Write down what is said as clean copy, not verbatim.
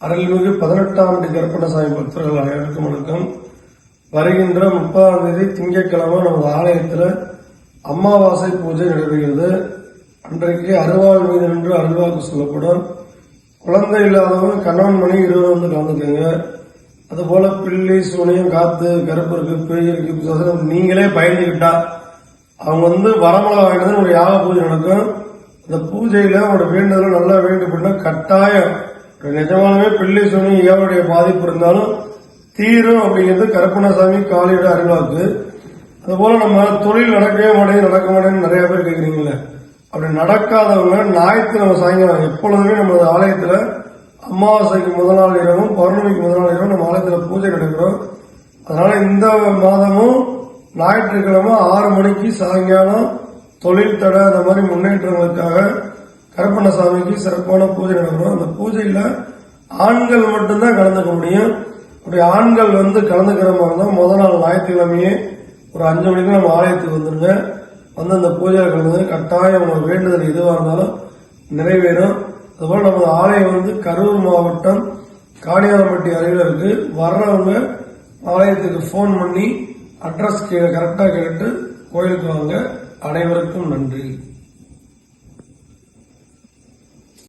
அருள்மிகு 18ஆம் படி கருப்பண்ணசாமி பக்தர்கள் அனைவருக்கும் வணக்கம். வருகின்ற 30ஆம் தேதி திங்கட்கிழமை நமது ஆலயத்தில் அமாவாசை பூஜை நடைபெறுகிறது. அன்றைக்கு அருள்வாள் மீது நின்று அருள்வாக்கு சொல்லப்படும். குழந்தை இல்லாதவங்க கணவன் மணி 20 வந்து கலந்துக்கங்க. அதுபோல பில்லி சூனியம் காத்து கருப்பு இருக்கு பேய் இருக்கு நீங்களே பயந்துகிட்டா அவங்க வரமலை வாங்கினது ஒரு யாக பூஜை நடக்கும். அந்த பூஜையில அவங்களோட வேண்டுதல் நல்லா வேண்டுபட்டா கட்டாயம் நிஜமானவே பிள்ளை சுனி ஏவடைய பாதிப்பு இருந்தாலும் தீரும் அப்படிங்கிறது கருப்பண்ணசாமி காளியோட அருள்வாக்கு. அதுபோல நம்ம தொழில் நடக்கவே மாட்டேங்குது நிறைய பேர் கேட்குறீங்களே, அப்படி நடக்காதவங்க ஞாயிற்றுக்கிழமை சாயங்காலம் எப்பொழுதுமே நமது ஆலயத்துல அமாவாசைக்கு முதல் நாள் இரவும் பௌர்ணமிக்கு முதல் நாள் இரவும் நம்ம ஆலயத்துல பூஜை நடைபெறும். அதனால இந்த மாதமும் ஞாயிற்றுக்கிழமை 6 மணிக்கு சாயங்காலம் தொழில் தடை அந்த மாதிரி முன்னேற்றங்களுக்காக கருப்பண்ணசாமிக்கு சிறப்பான பூஜை நடைபெறும். அந்த பூஜையில ஆண்கள் மட்டும்தான் கலந்துக்க முடியும். அப்படி ஆண்கள் கலந்துக்கிற மாதிரி தான் முதல் நாள் ஞாயிற்றுக்கிழமையே ஒரு 5 மணிக்கு நம்ம ஆலயத்துக்கு வந்துருங்க. அந்த பூஜையில கலந்து கட்டாயம் நம்ம வேண்டுதல் எதுவாக இருந்தாலும் நிறைவேறும். அதுபோல நமது ஆலயம் கரூர் மாவட்டம் காணியாரம்பட்டி அருகில் இருக்கு. வர்றவங்க ஆலயத்துக்கு போன் பண்ணி அட்ரஸ் கரெக்டா கேட்டு கோயிலுக்கு வாங்க. அனைவருக்கும் நன்றி.